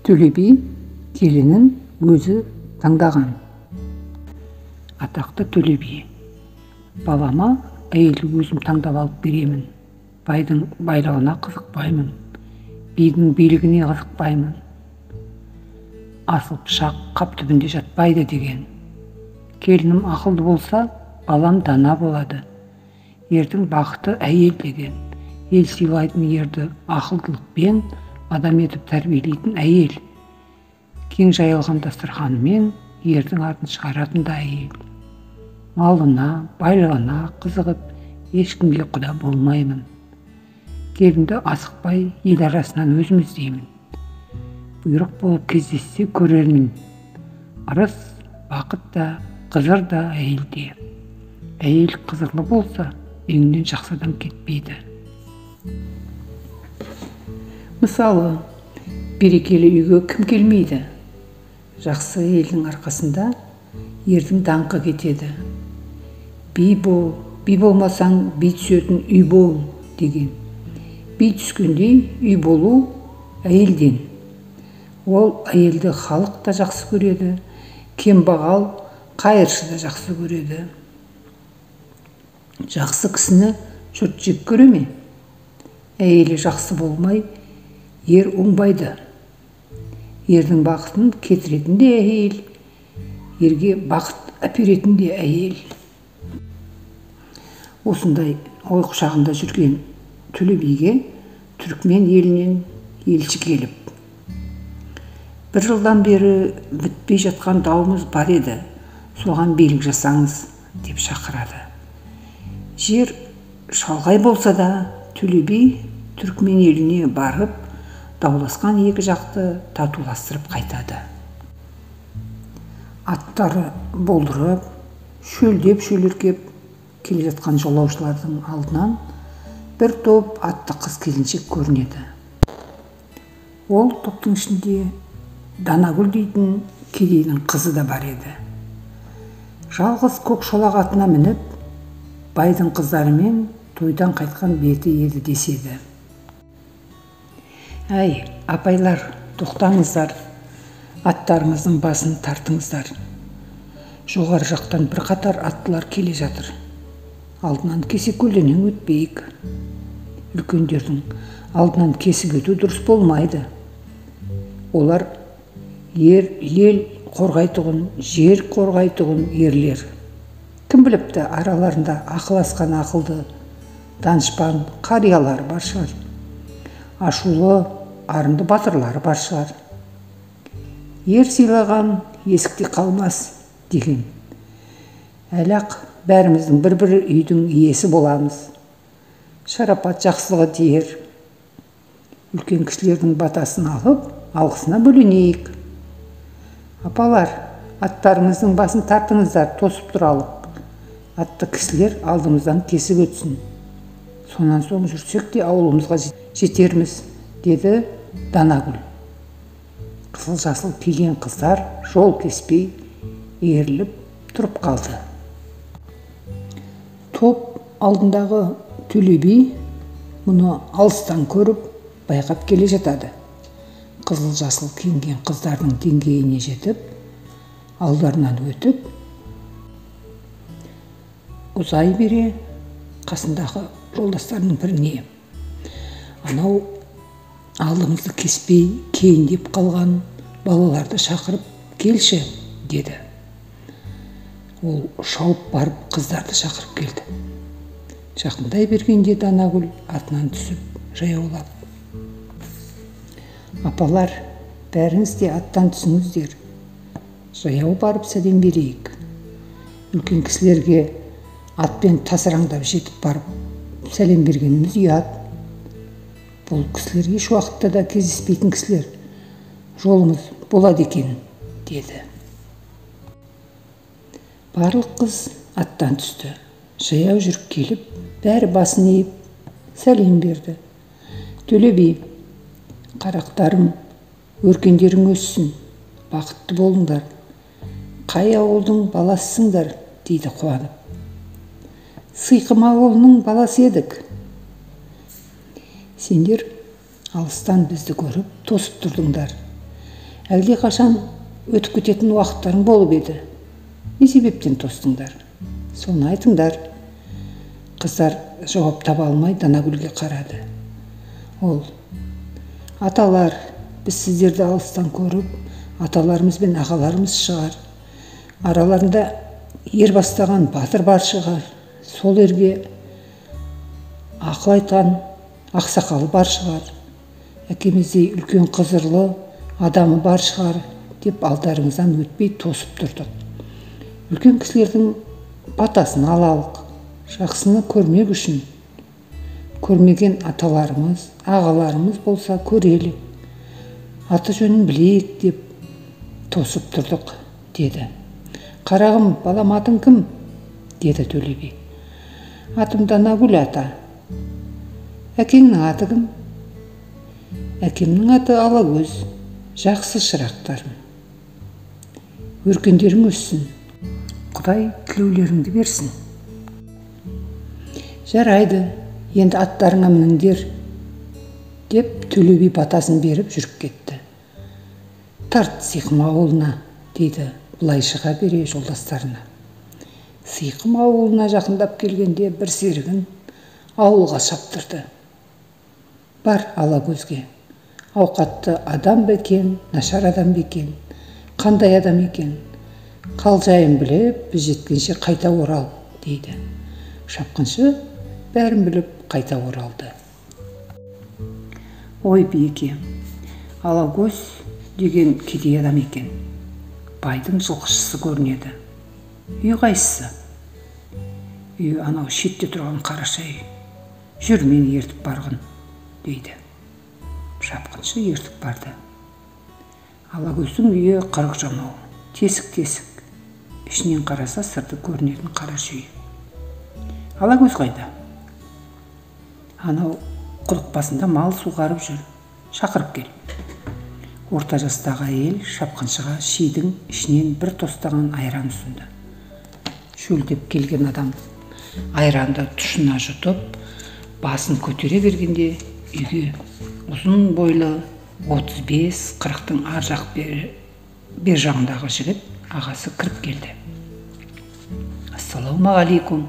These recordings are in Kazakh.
Төле би келінін өзі таңдаған. Атақты Төле би: балама әйелді өзім таңдап алып беремін. Байдың байлығына қызықпаймын, бидің билігіне қызықпаймын. Асыл пышақ қап түбінде жатпайды деген. Келінім ақылды болса, балам дана болады. Ердің бақыты әйел деген. Ел сыйлайтын ерді ақылдылықпен адам етіп тәрбиелейтін әйел. Кең жайылған дастарханымен ердің атын шығаратын да әйел. Малына, байлығына қызығып, ешкімге құда болмаймын. Келінді асықпай ел арасынан өзім іздеймін. Бұйрық болып кездессе көрермін. Ырыс, бақыт та, қызыр да әйелде. Әйел қызырлы болса, үйіңнен жақсы адам кетпейді. Мысалы, берекелі үйге кім келмейді? Жақсы әйелдің арқасында ердің даңқы кетеді. Би бол, би болмасаң, би түсетін үй бол деген. Би түскендей үй болу әйелден. Ол әйелді халық та жақсы көреді, кембағал, қайыршы да жақсы көреді. Жақсы кісіні жұрт жек көре ме? Әйелі жақсы болмай, ер оңбайды. Ердің бақытын кетіретін де әйел, ерге бақыт әперетін де әйел. Осындай ой құшағында жүрген Төле биге Түрікмен елінен елші келіп: бір жылдан бері бітпей жатқан дауымыз бар еді, соған билік жасаңыз деп шақырады. Жер шалғай болса да, Төле би Түрікмен еліне барып, дауласқан екі жақты татуластырып қайтады. Аттары болдырып, шөлдеп шөліркеп келе жатқан жолаушылардың алдынан бір топ атты қыз келіншек көрінеді. Ол топтың ішінде Данагүл дейтін кедейдің қызы да бар еді. Жалғыз көк шолақ атына мініп, байдың қыздарымен тойдан қайтқан беті еді деседі. Әй, апайлар, тоқтаңыздар, аттарыңыздың басын тартыңыздар. Жоғары жақтан бір қатар аттылар келе жатыр. Алдынан кесе көлденең өтпейік. Үлкендердің алдынан кесіп өту дұрыс болмайды. Олар ел қорғайтұғын, жер қорғайтұғын ерлер. Кім біліпті, араларында ақыласқан ақылды, данышпан қариялар бар шығар. Ашулы, арынды батырлары бар шығар. Ер сыйлаған есікте қалмас деген. Әлақ бәріміздің бір-бір үйдің иесі боламыз. Шарапат жақсылығы тиер. Үлкен кісілердің батасын алып, алғысына бөленейік. Апалар, аттарыңыздың басын тартыңыздар, тосып тұралық. Атты кісілер алдымыздан кесіп өтсін. Сонан соң жүрсек те ауылымызға жетерміз, деді Данагүл. Қызыл жасыл киген қыздар жол кеспей еріліп тұрып қалды. Топ алдындағы Төле би мұны алыстан көріп, байқап келе жатады. Қызыл жасыл киінген қыздардың деңгейіне жетіп, алдарынан өтіп, ұзай бере қасындағы жолдастарының біріне: анау алдымызды кеспей кейіндеп қалған балаларды шақырып келші, деді. Ол шауып барып қыздарды шақырып келді. Жақындай бергенде Данагүл атынан түсіп, жаяулап: апалар, бәріңіз де аттан түсіңіздер. Жаяу барып сәлем берейік. Үлкен кісілерге атпен тасыраңдап жетіп барып сәлем бергеніміз ұят. Бұл кісілер еш уақытта да кездеспейтін кісілер. Жолымыз болады екен, деді. Барлық қыз аттан түсті. Жаяу жүріп келіп, бәрі басын иіп, сәлем берді. Төле би: қарақтарым, өркендерің өссін, бақытты болыңдар. Қай ауылдың баласысыңдар, дейді қуанып. Сыйқым ауылының баласы едік. Сендер алыстан бізді көріп тосып тұрдыңдар. Әлде қашан өтіп кететін уақыттарың болып еді. Не себептен тостыңдар? Соны айтыңдар. Қыздар жауап таба алмай Данагүлге қарады. Ол: аталар, біз сіздерді алыстан көріп, аталарымыз бен ағаларымыз шығар. Араларында ер бастаған батыр бар шығар. Сол ерге ақыл айтқан ақсақалы бар шығар. Әкеміздей үлкен қызырлы адамы бар шығар деп алдарыңыздан өтпей тосып тұрдық. Үлкен кісілердің батасын алалық, жақсыны көрмек үшін. Көрмеген аталарымыз, ағаларымыз болса көрелік, аты жөнін білейік деп тосып тұрдық, деді. Қарағым, балам, атың кім? Деді Төле би. Атым Данагүл ата. Әкеңнің аты кім? Әкемнің аты Алакөз. Жақсы шырақтарым. Өркендерің өссін. Құдай тілеулеріңді берсін. Жарайды, енді аттарыңа мініңдер, деп Төле би батасын беріп жүріп кетті. Тарт Сиқым ауылына, дейді бұлай шыға бере жолдастарына. Сиқым ауылына жақындап келгенде бір серігін ауылға шаптырды. Бар Алакөзге. Ауқатты адам бекен, нашар адам бекен, қандай адам екен? Қалжайын біліп, біз жеткенше қайта орал, дейді. Шапқыншы бәрін біліп қайта оралды. Ой биеке, Алакөз деген кедей адам екен. Байдың жылқышысы көрінеді. Үй қайсысы? Үй анау шетте тұрған қараша үй. Жүр, мені ертіп барғын, дейді. Шапқыншы ертіп барды. Алакөздің үйі қырық жамау, тесік-тесік. Ішінен қараса сырты көрінетін қараша үй. Алакөз қайда? Анау құдық басында мал суғарып жүр. Шақырып кел. Орта жастағы әйел шапқыншыға шидің ішінен бір тостаған айран ұсынды. Шөлдеп келген адам айранды тұшына жұтып, басын көтере бергенде үйге ұзын бойлы 35-40-тың ар жақ бер жағындағы жігіт ағасы кіріп келді. Ассалаумағалейкум.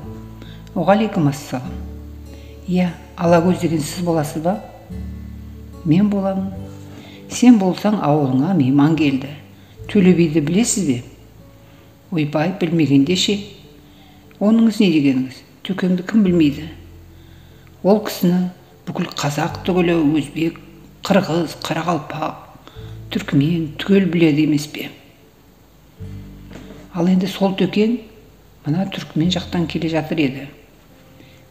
Оғалейкум ассалам. Иә, Алакөз деген сіз боласыз ба? Мен боламын. Сен болсаң ауылыңа мейман келді. Төле биді білесіз бе? Ойбай, білмегенде ше. Оныңыз не дегеніңіз? Төкеңді кім білмейді? Ол кісіні бүкіл қазақ түгілі, өзбек, қырғыз, қарақалпақ, түркімен түгел біледі емес пе? Ал енді сол төкен мына түркімен жақтан келе жатыр еді.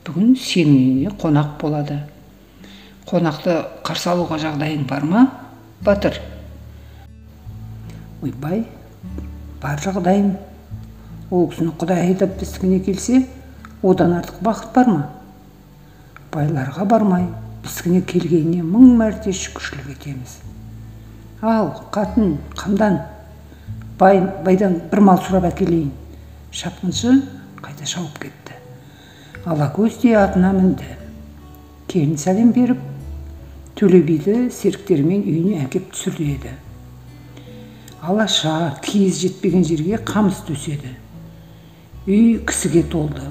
Бүгін сенің үйіне қонақ болады. Қонақты қарсы алуға жағдайың бар ма, батыр? Ойбай, бар жағдайым. Ол кісіні Құдай айдап біздікіне келсе, одан артық бақыт бар ма? Байларға бармай, біздікіне келгеніне 1000 мәрте шүкіршілік етеміз. Ал, қатын, қамдан, байдан бір мал сұрап әкелейін. Шапқыншы қайта шауып кетті. Алакөз де атына мінді. Келін сәлем беріп, Төле биді серіктерімен үйіне әкеп түсірді еді. Алаша, киіз жетпеген жерге қамыс төседі. Үй кісіге толды.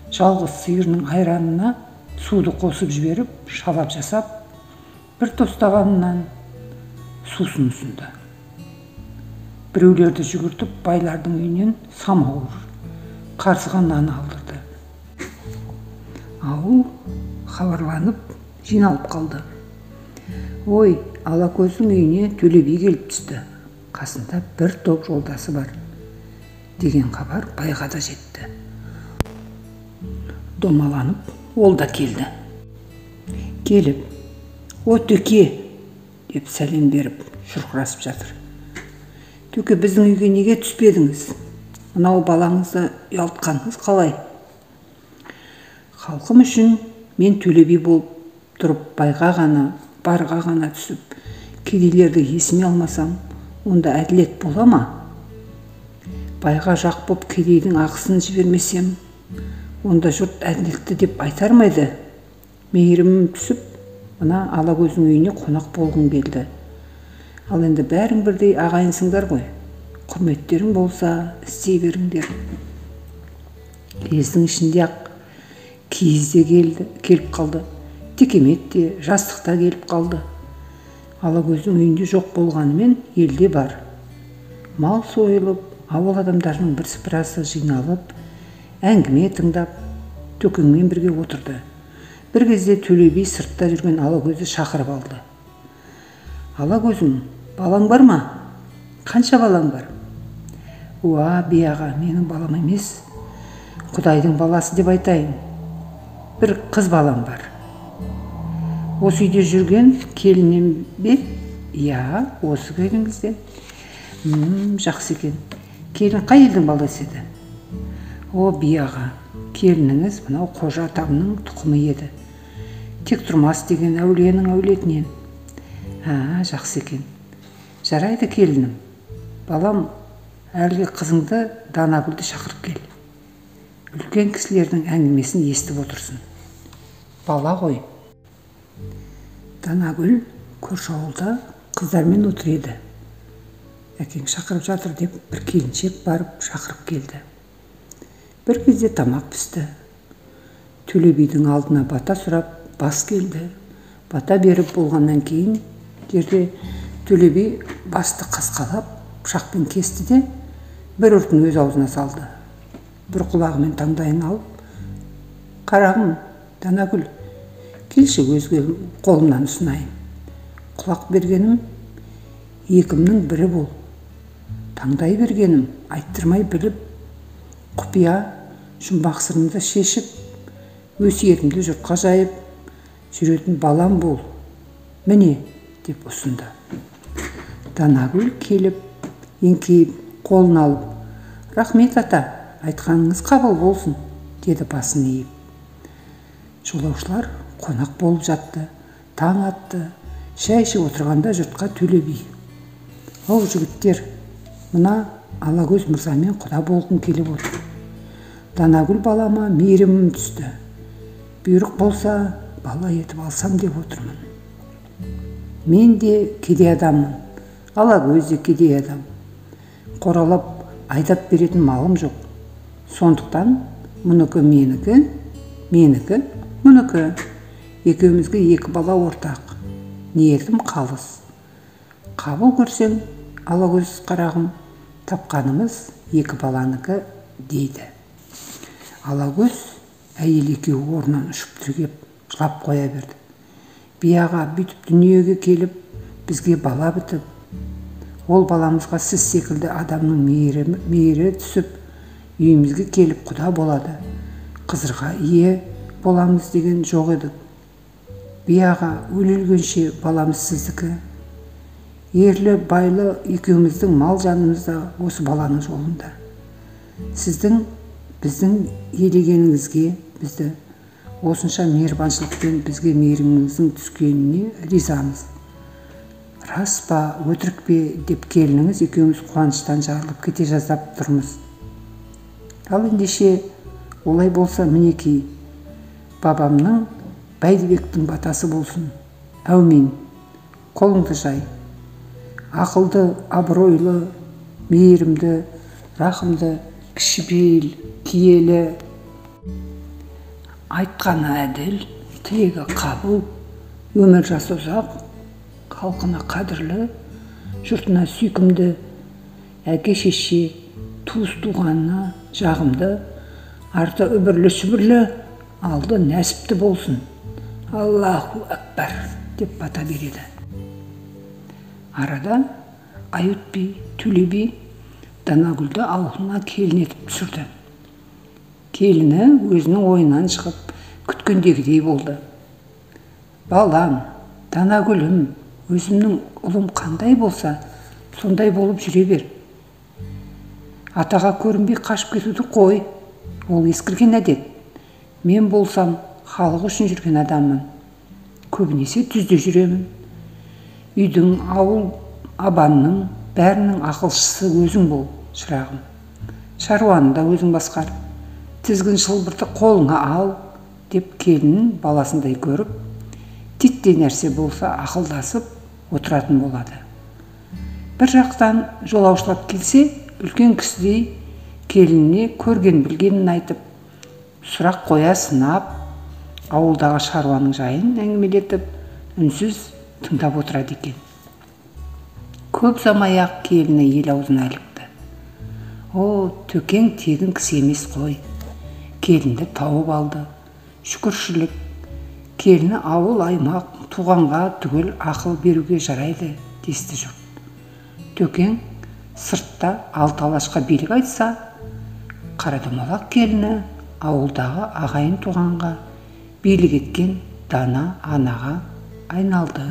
Жалғыз сиырының айранына суды қосып жіберіп, шалап жасап, бір тостағанынан сусын ұсынды. Біреулерді жүгіртіп, байлардың үйінен самауыр, қарсыған нан алдырды. Ауыл хабарланып, жиналып қалды. Ой, Алакөздің үйіне Төле би келіп түсті. Қасында бір топ жолдасы бар, деген хабар байға да жетті. Домаланып, ол да келді. Келіп, о төке, деп сәлем беріп, шұрқырасып жатыр. Төке, біздің үйге неге түспедіңіз? Мынау балаңызды ұялтқаныңыз қалай? Халқым үшін мен Төле би болып тұрып, байға ғана, барға ғана түсіп, кедейлерді есіме алмасам, онда әділет бола ма? Байға жақ боп кедейдің ақысын жібермесем, онда жұрт әділетті деп айтар ма еді? Мейірімім түсіп, мына Алакөздің үйіне қонақ болғым келді. Ал енді бәрің бірдей ағайынсыңдар ғой, құрметтерің болса істей беріңдер. Лездің ішінде ақ киіз де келіп қалды, текемет те, жастық та келіп қалды. Алагөздің үйінде жоқ болғанымен елде бар. Мал сойылып, ауыл адамдарының бірсыпырасы жиналып, әңгіме тыңдап, төкеңмен бірге отырды. Бір кезде Төле би сыртта жүрген Алагөзді шақырып алды. Алагөзім, балаң бар ма? Қанша балаң бар? Уа, би аға, менің балам емес, Құдайдың баласы деп айтайын. Бір қыз балам бар. Осы үйде жүрген келінем бе? Иә, осы келіңізде. Жақсы екен. Келін қай елдің баласы еді? О, би аға, келініңіз мынау қожа атамның тұқымы еді. Тектұрмас деген әулиенің әулетінен. Жақсы екен. Жарайды келінім. Балам, әлгі қызыңды Данагүлді шақырып кел. Үлкен кісілердің әңгімесін естіп отырсын. Бала ғой. Данагүл көрші ауылда қыздармен отыр еді. Әкең шақырып жатыр деп бір келіншек барып шақырып келді. Бір кезде тамақ пісті. Төле бидің алдына бата сұрап бас келді. Бата беріп болғаннан кейін жерде Төле би басты қасқалап пышақпен кесті де бір ұртын өз аузына салды. Бір құлағымен таңдайын алып, қарағым, Данагүл, келші өзге қолымнан ұсынайын. Құлақ бергенім екімнің бірі бол. Таңдай бергенім айттырмай біліп, құпия жұмбақ сырымды шешіп, өсиетімді жұртқа жайып, жүретін балам бол. Міне, деп ұсынды. Данагүл келіп, еңкейіп, қолын алып, рахмет ата, айтқаныңыз қабыл болсын, деді басын иіп. Жолаушылар қонақ болып жатты, таң атты, шай ішіп отырғанда жұртқа Төле би: Ау жігіттер, мына Алагөз мырзамен құда болғым келіп отыр. Данагүл балама мейірімім түсті. Бұйрық болса, бала етіп алсам деп отырмын. Мен де кедей адаммын, Алагөз де кедей адам. Қоралап айдап беретін малым жоқ. Сондықтан мұныкі менікі, менікі мұныкі. Екеумізге екі бала ортақ. Ниетім қалыс. Қабыл көрсең, Алагөз қарағым, тапқанымыз екі баланыкі, дейді. Алагөз әйел екеуі орнынан ұшып түрегеп жылап қоя берді. Би аға, бүйтіп дүниеге келіп, бізге бала бітіп, ол баламызға сіз секілді адамның мейірі түсіп, үйімізге келіп құда болады, қызырға ие боламыз деген жоқ едік. Би аға, өле-өлгенше баламыз сіздікі. Ерлі байлы екеуміздің мал жанымызда осы баланың жолында. Сіздің біздің елегеніңізге, бізді осынша мейірбаншылықпен бізге мейіріміңіздің түскеніне ризамыз. Рас па, өтірік пе деп келініңіз екеуміз қуаныштан жарылып кете жаздап тұрмыз. Ал ендеше олай болса мінекей, бабамның Бәйдібектің батасы болсын. Әумин, қолыңды жай. Ақылды, абыройлы, мейірімді, рахымды, кішіпейіл, киелі, айтқаны әділ, тілегі қабыл, өмір жасы ұзақ, халқына қадірлі, жұртына сүйкімді, әке-шеше, туыс-туғанына жағымды, арты үбірлі-шүбірлі, алды нәсіпті болсын. Аллаху әкбар, деп бата береді. Арада ай өтпей Төле би Данагүлді аулына келін етіп түсірді. Келіні өзінің ойынан шығып күткендегідей болды. Балам, Данагүлім, өзімнің ұлым қандай болса, сондай болып жүре бер. Атаға көрінбей қашып кетуді қой, ол ескірген әдет. Мен болсам, халық үшін жүрген адаммын. Көбінесе түзде жүремін. Үйдің, ауыл, абанның, бәрінің ақылшысы өзің бол, шырағым. Шаруаны да өзің басқар. Тізгін шылбырды қолыңа ал, деп келінін баласындай көріп, титтей нәрсе болса ақылдасып отыратын болады. бір жақтан жолаушылап келсе, үлкен кісідей келініне көрген білгенін айтып, сұрақ қоя сынап, ауылдағы шаруаның жайын әңгімелетіп, үнсіз тыңдап отырады екен. Көп ұзамай-ақ келіні ел аузына ілікті. О, Төкең тегін кісі емес қой. Келінді тауып алды. Шүкіршілік. Келіні ауыл аймақ туғанға түгел ақыл беруге жарайды, десті жұрт. Төкең сыртта алты алашқа билік айтса, Қарадомалақ келіні ауылдағы ағайын туғанға билік еткен дана анаға айналды.